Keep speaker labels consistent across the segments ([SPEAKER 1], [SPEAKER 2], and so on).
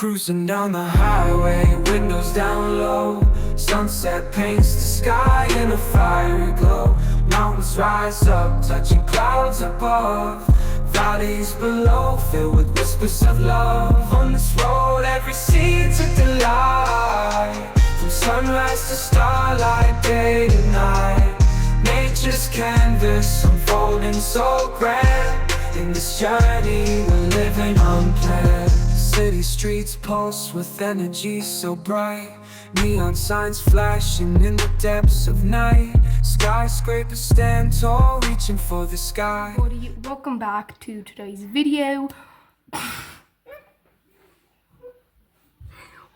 [SPEAKER 1] Cruising down the highway, windows down low. Sunset paints the sky in a fiery glow. Mountains rise up, touching clouds above. Valleys below, filled with whispers of love. On this road, every seed's a delight. From sunrise to starlight, day to night. Nature's canvas unfolding so grand. In this journey, we're living unplanned. City streets pulse with energy so bright. Neon signs flashing in the depths of night. Skyscrapers stand tall, reaching for the sky.
[SPEAKER 2] Welcome back to today's video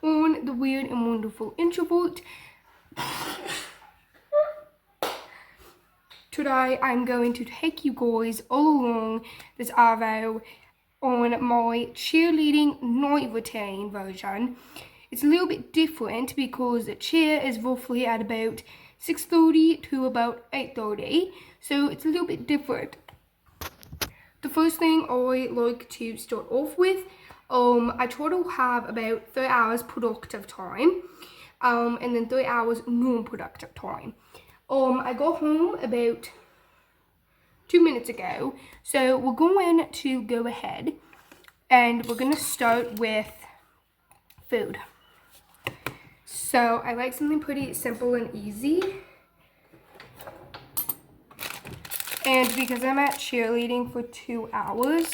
[SPEAKER 2] on the Weird and Wonderful introvert. Today I'm going to take you guys all along this video on my cheerleading night routine version. It's a little bit different because the cheer is roughly at about 6:30 to about 8:30, so it's a little bit different. The first thing I like to start off with, I try to have about 3 hours productive time, and then 3 hours non-productive time. I got home about 2 minutes ago, so we're going to go ahead and we're going to start with food. So I like something pretty simple and easy, and because I'm at cheerleading for 2 hours,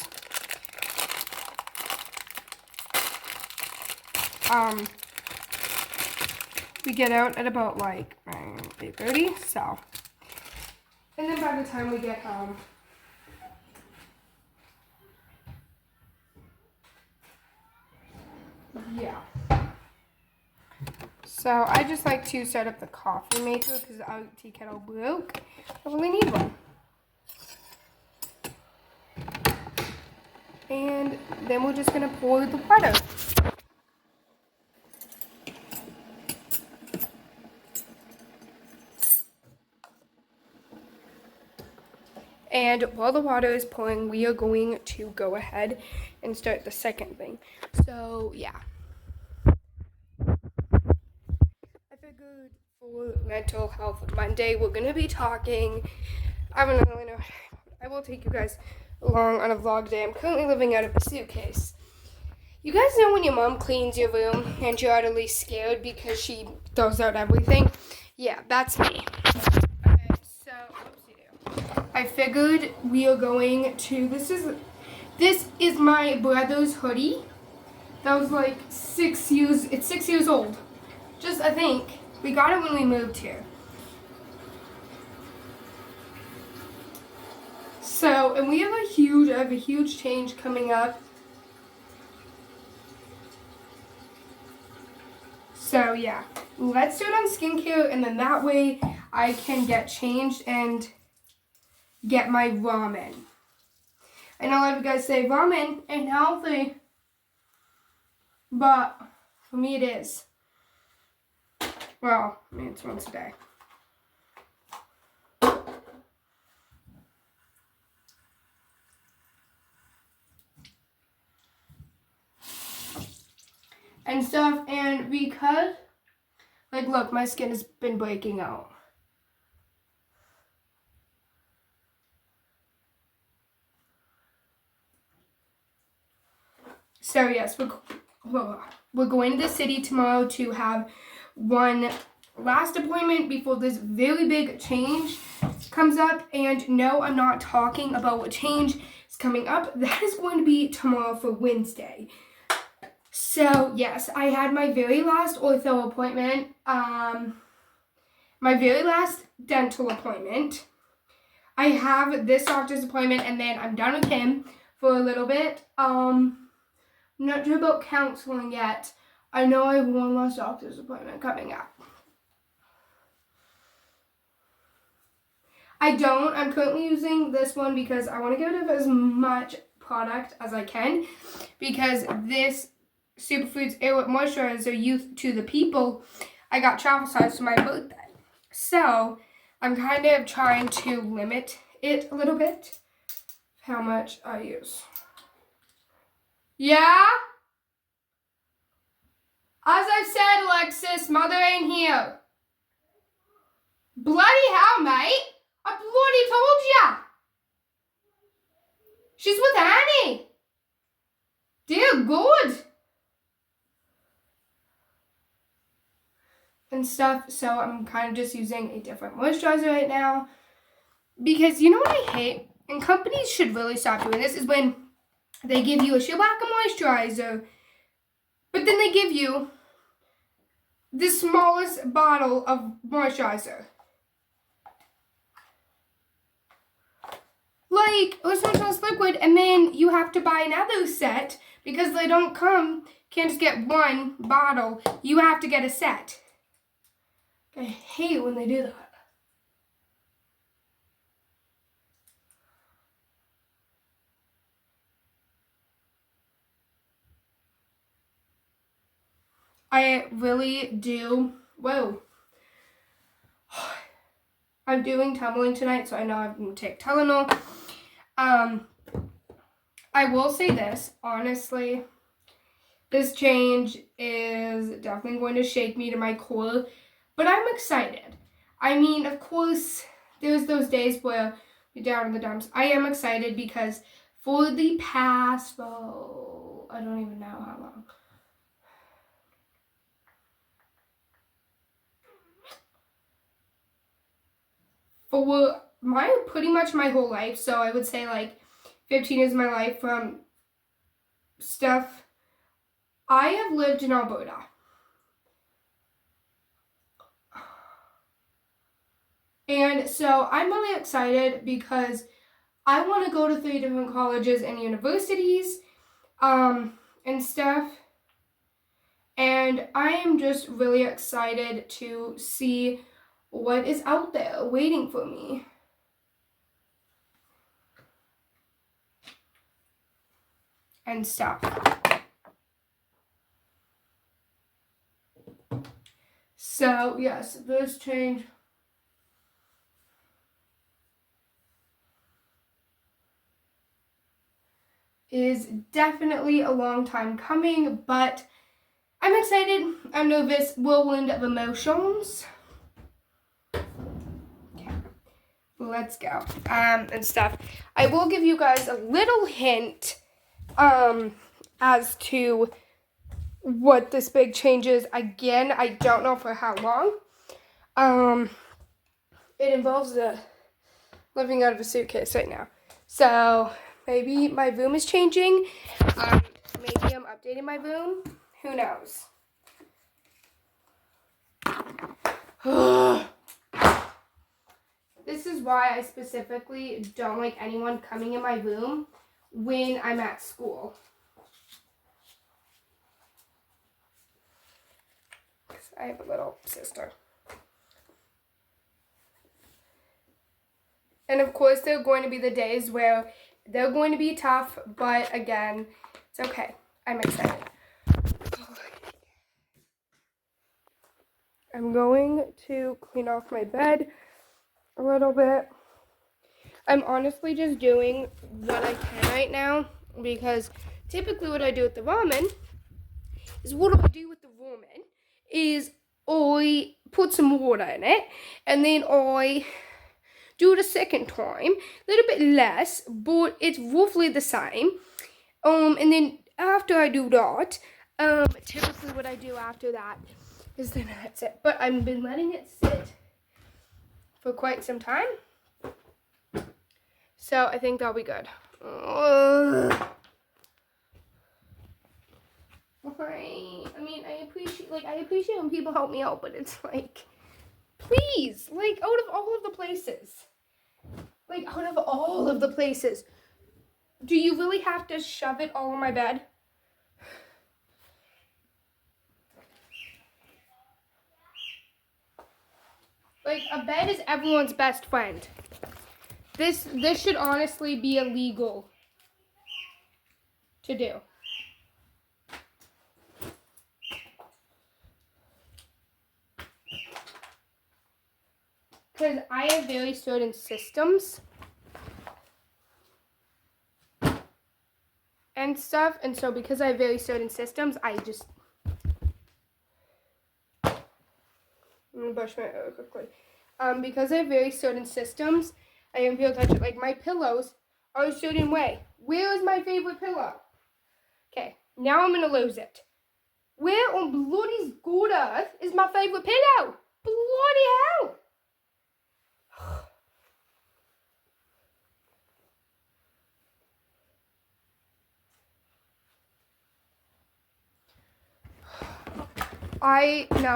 [SPEAKER 2] we get out at about like 8:30, so, and then by the time we get home, yeah. So I just like to set up the coffee maker because our tea kettle broke. I really need one. And then we're just gonna pour the water. And while the water is pouring, we are going to go ahead and start the second thing. So, yeah. I figured for Mental Health Monday, we're going to be talking, I don't really know, I will take you guys along on a vlog day. I'm currently living out of a suitcase. You guys know when your mom cleans your room and you're utterly scared because she throws out everything? Yeah, that's me. Okay, so, I figured we are going to, this is my brother's hoodie. That was like 6 years, it's 6 years old. Just, I think, we got it when we moved here. So, and we have I have a huge change coming up. So yeah, let's do it on skincare, and then that way I can get changed and get my ramen. I know a lot of you guys say ramen ain't healthy, but for me it is. Well, I mean, it's once a day. And stuff, and because, like, look, my skin has been breaking out. So yes, we're going to the city tomorrow to have one last appointment before this very big change comes up. And no, I'm not talking about what change is coming up. That is going to be tomorrow for Wednesday. So yes, I had my very last ortho appointment, my very last dental appointment. I have this doctor's appointment, and then I'm done with him for a little bit. I'm not sure about counseling yet. I know I have one last doctor's appointment coming up. I'm currently using this one because I want to get rid of as much product as I can, because this Superfoods Airwet Moisturizer Youth to the People, I got travel size for my birthday. So, I'm kind of trying to limit it a little bit, how much I use. Yeah? Alexis, mother ain't here. Bloody hell, mate. I bloody told ya. She's with Annie. Dear God. And stuff, so I'm kind of just using a different moisturizer right now. Because you know what I hate? And companies should really stop doing this, is when they give you a Chewbacca moisturizer, but then they give you the smallest bottle of moisturizer. Like, this one's just liquid, and then you have to buy another set because they don't come, can't just get one bottle. You have to get a set. I hate when they do that. I really do. Whoa. I'm doing tumbling tonight, so I know I'm going to take Tylenol. I will say this, honestly, this change is definitely going to shake me to my core, but I'm excited. I mean, of course, there's those days where you're down in the dumps. I am excited because for the past, I don't even know how long. For pretty much my whole life, so I would say like 15 years of my life from stuff, I have lived in Alberta. And so I'm really excited because I want to go to 3 different colleges and universities and stuff. And I am just really excited to see what is out there waiting for me. And stuff. So, yes, this change is definitely a long time coming, but I'm excited. I'm nervous, whirlwind of emotions. Okay, let's go. And stuff. I will give you guys a little hint as to what this big change is. Again, I don't know for how long. It involves living out of a suitcase right now. So maybe my room is changing. Maybe I'm updating my room. Who knows? This is why I specifically don't like anyone coming in my room when I'm at school. I have a little sister. And of course, there are going to be the days where they're going to be tough, but again, it's okay. I'm excited. I'm going to clean off my bed a little bit. I'm honestly just doing what I can right now because typically what I do with the ramen is I put some water in it and then I do it a second time, a little bit less, but it's roughly the same. And then after I do that, typically what I do after that is then that's it. But I've been letting it sit for quite some time, so I think that'll be good. I mean, I appreciate when people help me out, but it's like, please, like, out of all of the places, do you really have to shove it all on my bed? Like, a bed is everyone's best friend. This should honestly be illegal to do. Because I have very certain systems and stuff, and so because I have very certain systems, I just I'm gonna brush my hair quickly. Because I have very certain systems, I am feel touch it. Like my pillows are a certain way. Where is my favorite pillow? Okay, now I'm gonna lose it. Where on bloody good earth is my favorite pillow? Bloody hell!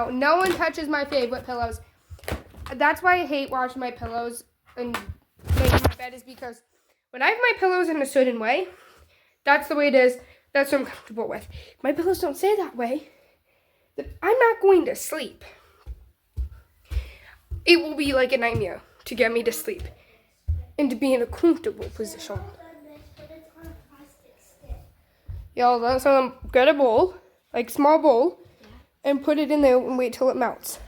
[SPEAKER 2] No one touches my favorite pillows. That's why I hate washing my pillows and making my bed, is because when I have my pillows in a certain way, that's the way it is. That's what I'm comfortable with. If my pillows don't stay that way, then I'm not going to sleep. It will be like a nightmare to get me to sleep and to be in a comfortable position. Yeah, so get a bowl, like small bowl, and put it in there and wait till it melts.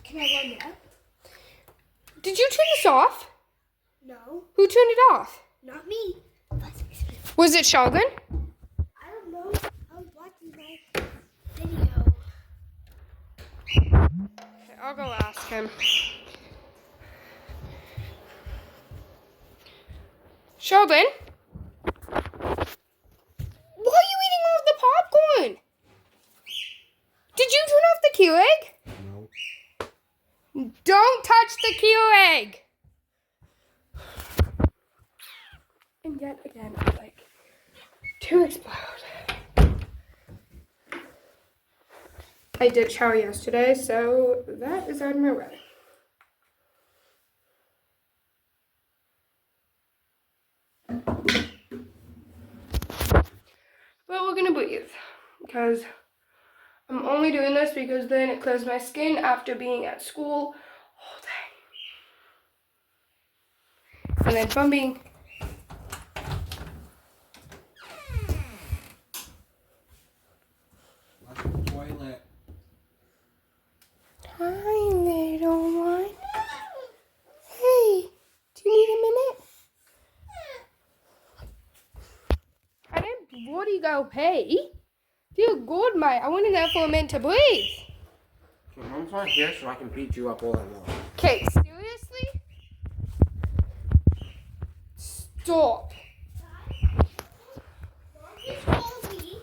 [SPEAKER 3] Can I go now?
[SPEAKER 2] Did you turn this off?
[SPEAKER 3] No,
[SPEAKER 2] Who turned it off?
[SPEAKER 3] not me.
[SPEAKER 2] Was it Sheldon?
[SPEAKER 3] I don't know. I was watching my video.
[SPEAKER 2] Okay, I'll go ask him. Sheldon? Why are you eating all of the popcorn? Did you turn off the Keurig? No. Don't touch the Keurig! And yet again, it's like to explode. I did shower yesterday, so that is out of my way. But we're gonna breathe, because I'm only doing this because then it clears my skin after being at school all day. And then from being
[SPEAKER 4] toilet.
[SPEAKER 2] Hi, little one. Hey, do you need a minute? I didn't bloody go pee. Dear God, mate, I wanted that for a minute to breathe.
[SPEAKER 4] Okay, Mom's not here, so I can beat you up all I want.
[SPEAKER 2] Okay, seriously? Stop.
[SPEAKER 3] Mommy called me,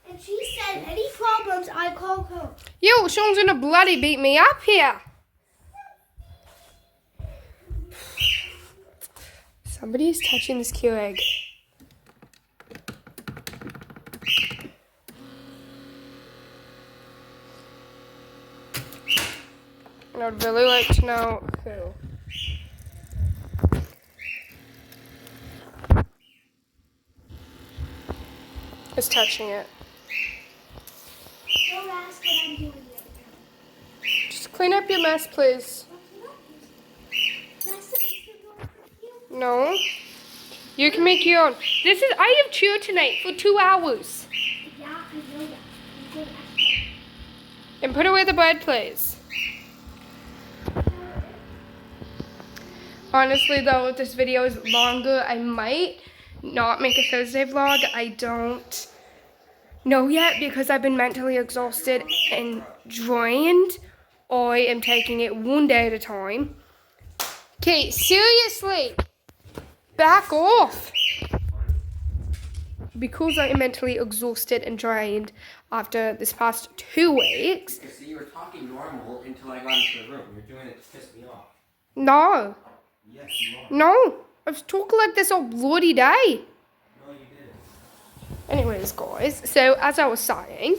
[SPEAKER 3] and she said any problems, I call her.
[SPEAKER 2] Yo, Sean's gonna bloody beat me up here. Somebody's touching this Keurig. And I'd really like to know who. Is touching it.
[SPEAKER 3] Don't ask what I'm doing the other time.
[SPEAKER 2] Just clean up your mess, please. No. You can make your own. I have cheer tonight for 2 hours.
[SPEAKER 3] Yeah, I know that. I'm going to ask her.
[SPEAKER 2] And put away the bread, please. Honestly, though, if this video is longer, I might not make a Thursday vlog. I don't know yet because I've been mentally exhausted and drained. I am taking it one day at a time. Okay, seriously, back off. Because I am mentally exhausted and drained after this past 2 weeks.
[SPEAKER 4] See, you were talking normal until I got into the room. You're doing it to piss me off.
[SPEAKER 2] No.
[SPEAKER 4] Yes, you are.
[SPEAKER 2] No. I've talked like this all bloody day.
[SPEAKER 4] No, you didn't.
[SPEAKER 2] Anyways, guys, so as I was saying,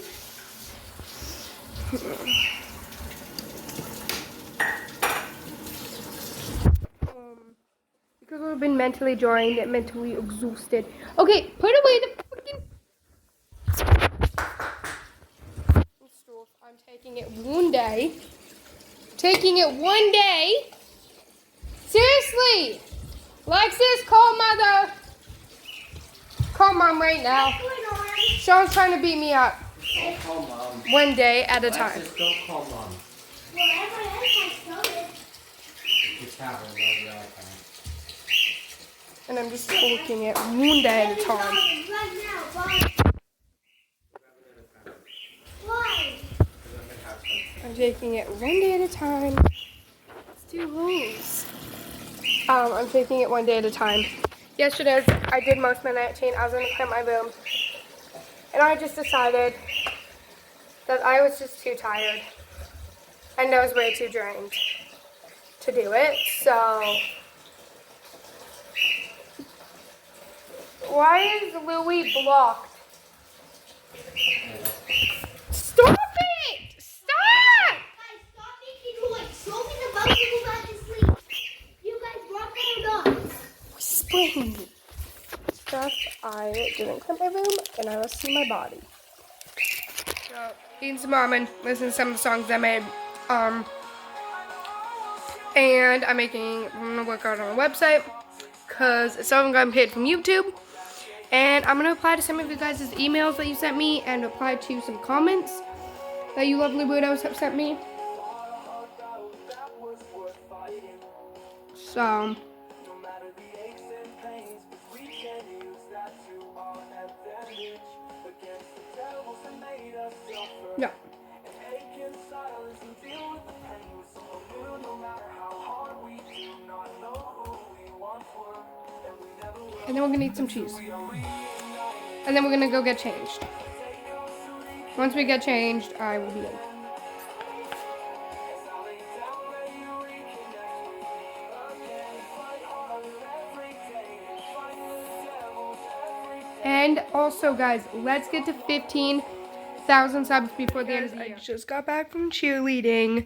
[SPEAKER 2] because I've been mentally drained and mentally exhausted. Okay, put away the fucking stuff. I'm taking it one day. Taking it one day. Seriously, Lexus, call mother. Call mom right now. Sean's trying to beat me up.
[SPEAKER 4] Don't call Mom.
[SPEAKER 2] One day at a time.
[SPEAKER 4] Alexis, don't call Mom.
[SPEAKER 3] Whatever else I started.
[SPEAKER 4] It's happening all the other time.
[SPEAKER 2] And I'm just looking at one day at a time.
[SPEAKER 3] Right now, why? Why?
[SPEAKER 4] Because I'm going to have some
[SPEAKER 2] I'm taking it one day at a time. Let's do rules. I'm taking it one day at a time. Yesterday, I did most of my night routine. I was going to clean my room. And I just decided that I was just too tired. And I was way too drained to do it. So, why is Louis blocked? Stop it! Stop!
[SPEAKER 3] Guys, stop making noise. Show me the mouse and go back to sleep. You guys want that or not?
[SPEAKER 2] Whispering. Just, I didn't clean my room and I was seeing my body. So, eating some ramen, listening to some of the songs I made. And I'm gonna work out on a website because some of them got paid from YouTube. And I'm gonna reply to some of you guys' emails that you sent me and reply to some comments that you lovely weirdos have sent me. So, yeah. And then we're gonna eat some cheese. And then we're gonna go get changed. Once we get changed, I will be in. And also, guys, let's get to 15,000 subs before the end of the year. I just got back from cheerleading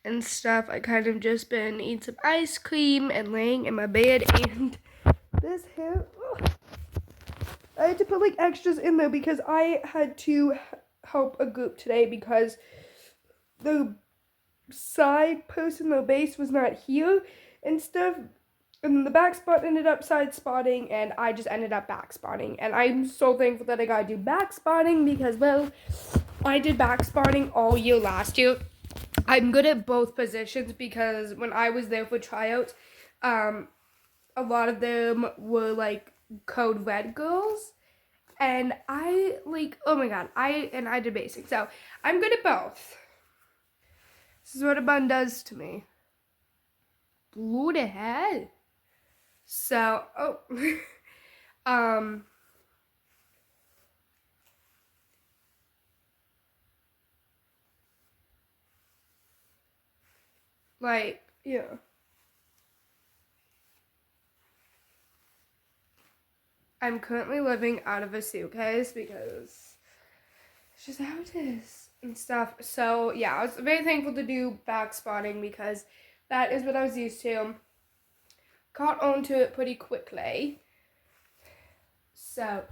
[SPEAKER 2] and stuff. I kind of just been eating some ice cream and laying in my bed. And this hair, I had to put like extras in there because I had to help a group today because the side person, the base was not here and stuff. And the back spot ended up side spotting, and I just ended up back spotting. And I'm so thankful that I got to do back spotting because, well, I did back spotting all year last year. I'm good at both positions because when I was there for tryouts, a lot of them were like Code Red girls. And I like, oh my god, I did basic. So I'm good at both. This is what a bun does to me. Blue to hell. So, like, yeah. I'm currently living out of a suitcase because it's just how it is and stuff. So, yeah, I was very thankful to do back spotting because that is what I was used to. Caught on to it pretty quickly. So,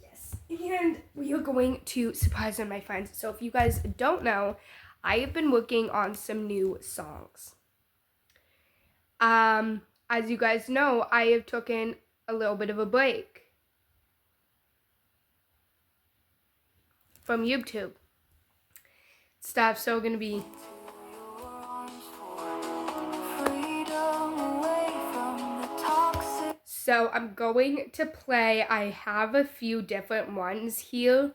[SPEAKER 2] yes. And we are going to surprise one of my friends. So, if you guys don't know, I have been working on some new songs. As you guys know, I have taken a little bit of a break from YouTube stuff. So, we're going to be so I'm going to play, I have a few different ones here.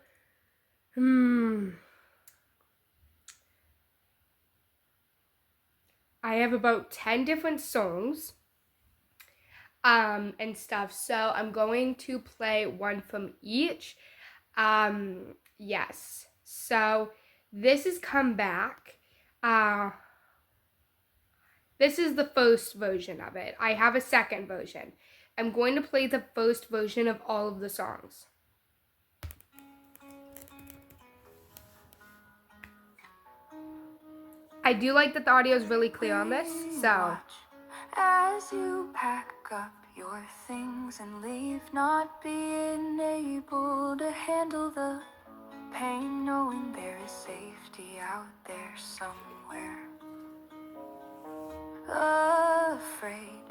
[SPEAKER 2] I have about 10 different songs and stuff. So I'm going to play one from each. Yes. So this is Come Back. This is the first version of it. I have a second version. I'm going to play the first version of all of the songs. I do like that the audio is really clear on this, so.
[SPEAKER 5] As you pack up your things and leave, not being able to handle the pain, knowing there is safety out there somewhere. Afraid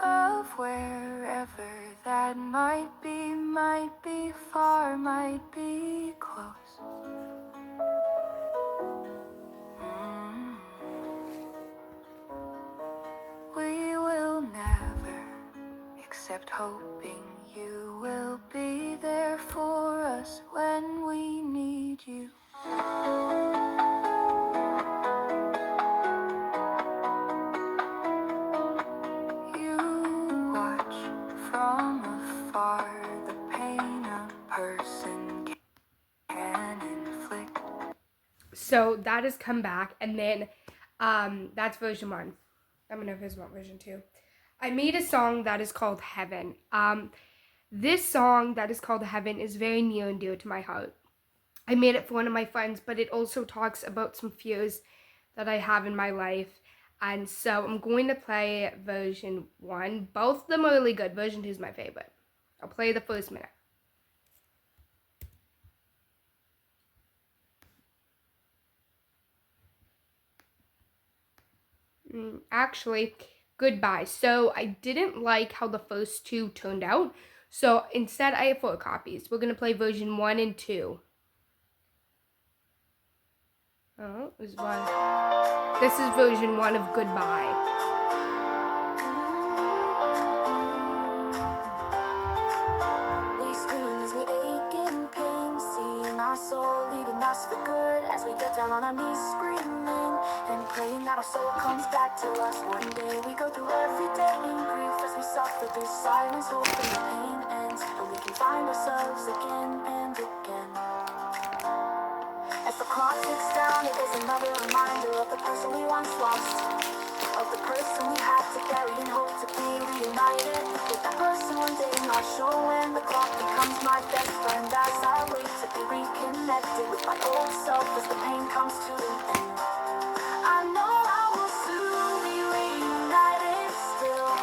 [SPEAKER 5] of wherever that might be far, might be close. We will never accept hoping you will be there for us when we need you.
[SPEAKER 2] So that has come back, and then that's version 1. Let me know if you guys want version 2. I made a song that is called Heaven. This song that is called Heaven is very near and dear to my heart. I made it for one of my friends, but it also talks about some fears that I have in my life. And so I'm going to play version 1. Both of them are really good. Version 2 is my favorite. I'll play the first minute. Actually, goodbye. So I didn't like how the first 2 turned out. So instead I have 4 copies. We're going to play version 1 and 2. Oh, there's one. This is version 1 of Goodbye.
[SPEAKER 5] We scream as we ache in pain, seeing our soul leaving us for good. As we get down on our knees screaming and praying that our soul comes back to us. One day we go through every day in grief as we suffer through silence, hoping the pain ends, and we can find ourselves again and again. As the clock ticks down, it is another reminder of the person we once lost, of the person we had to carry and hope to be reunited with that person one day. Not sure when the clock becomes my best friend, as I wait to be reconnected with my old self as the pain comes to an end. I know I will soon be reunited still.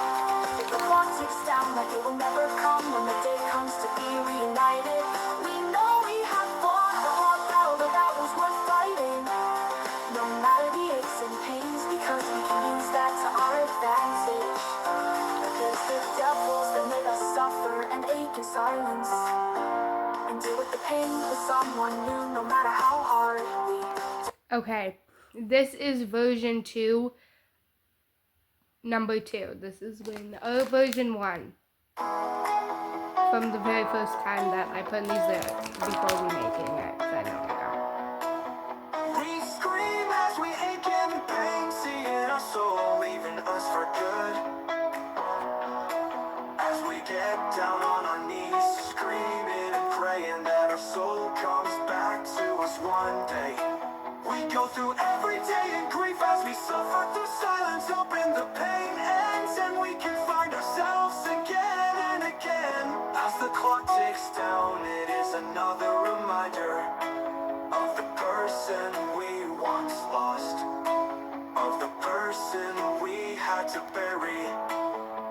[SPEAKER 5] If the clock ticks down like it will never come, when the day comes to be reunited, we know we have fought the hard battle, but that was worth fighting. No matter the aches and pains, because we can use that to our advantage. Against the devils that made us suffer and ache in silence, and deal with the pain with someone new, no matter how hard we.
[SPEAKER 2] Okay, this is version 2, number 2. This is when version 1. From the very first time that I put in these lyrics before we making it. So I know I got.
[SPEAKER 5] We scream as we ache in pain, seeing our soul leaving us for good. As we get down on our knees, screaming and praying that our soul comes back to us one day. We go through every day in grief as we suffer through silence, hoping the pain ends and we can find ourselves again and again. As the clock ticks down, it is another reminder of the person we once lost, of the person we had to bury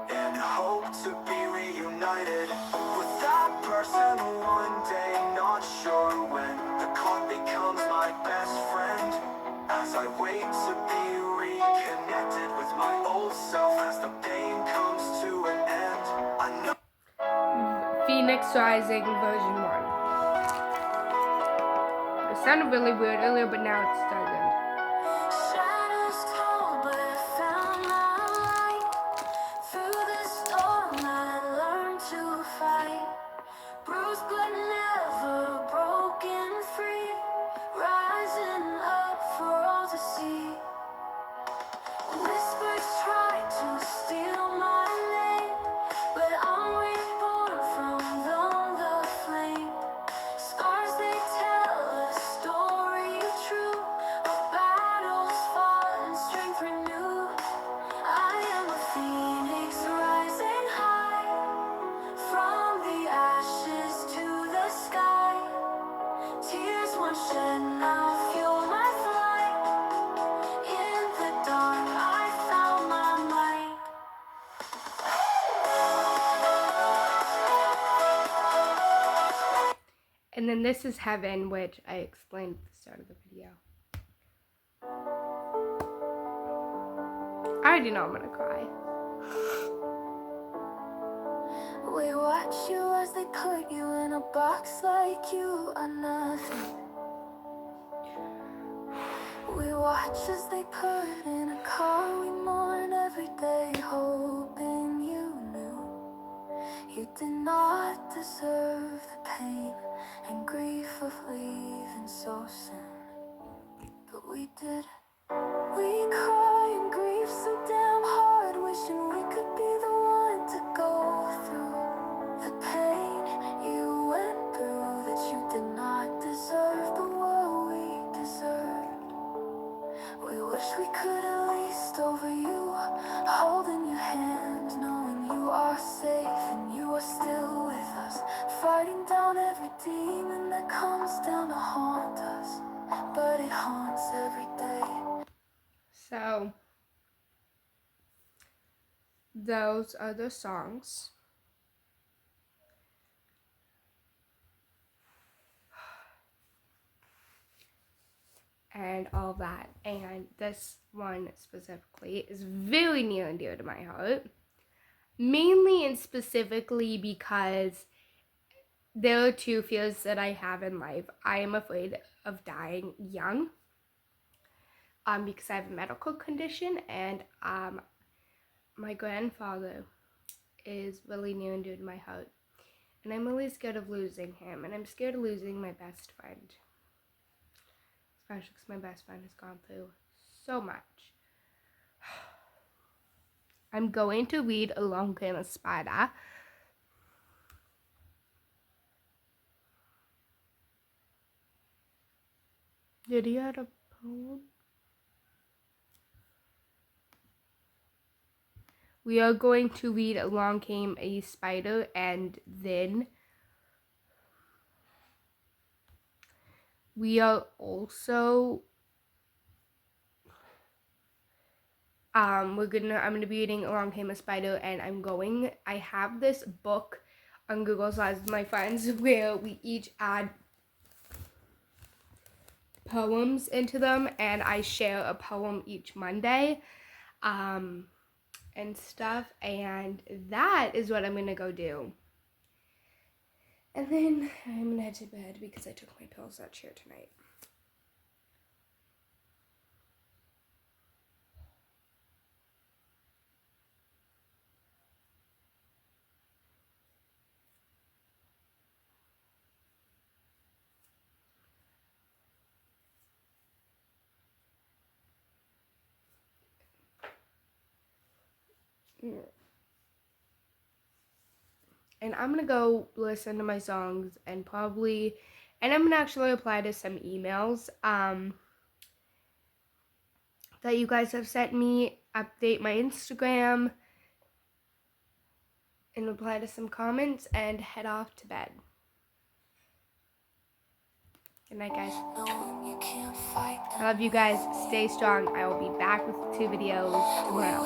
[SPEAKER 5] and hope to be reunited with that person one day. Not sure when the clock becomes my best friend, as I wait to be reconnected with my old self as the pain comes to an end. I know
[SPEAKER 2] Phoenix Rising version 1. It sounded really weird earlier, but now it doesn't.
[SPEAKER 5] shadows tall, but I found my light. Through the storm I learned to fight. Bruised but never broken free. Rising up for all to see. Whispers try to steal my name, but I'm reborn from the flame. Scars they tell a story true of battles fought and strength renewed. I am a phoenix rising high, from the ashes to the sky. Tears once shed now fuel my flight. In the dark I found my might.
[SPEAKER 2] And then this is Heaven, which I explained at the start of the video. I already know I'm gonna cry.
[SPEAKER 5] We watch you as they put you in a box like you are nothing. We watch as they put in a car we mourn every day, hoping you knew you did not deserve the pain and grief of leaving so soon. But we did. We cry and grieve so damn hard, wishing we could be the one to go through the pain you went through, that you did not deserve the world we deserve.
[SPEAKER 2] those are the songs. And all that. And this one specifically is very near and dear to my heart. Mainly and specifically because there are two fears that I have in life. I am afraid of dying young. Because I have a medical condition, and my grandfather is really near and dear to my heart. And I'm really scared of losing him, and I'm scared of losing my best friend. Especially because my best friend has gone through so much. I'm going to read Along Came a Spider. Did he add a poem? We are going to read Along Came a Spider, and then we are also I'm gonna be reading Along Came a Spider, and I have this book on Google Slides with my friends where we each add poems into them, and I share a poem each Monday, and stuff, and that is what I'm gonna go do. And then I'm gonna head to bed because I took my pills out here tonight. And I'm gonna go listen to my songs and I'm gonna actually reply to some emails that you guys have sent me, update my Instagram, and reply to some comments, and head off to bed. Good night, guys. I love you guys. Stay strong. I will be back with 2 videos tomorrow.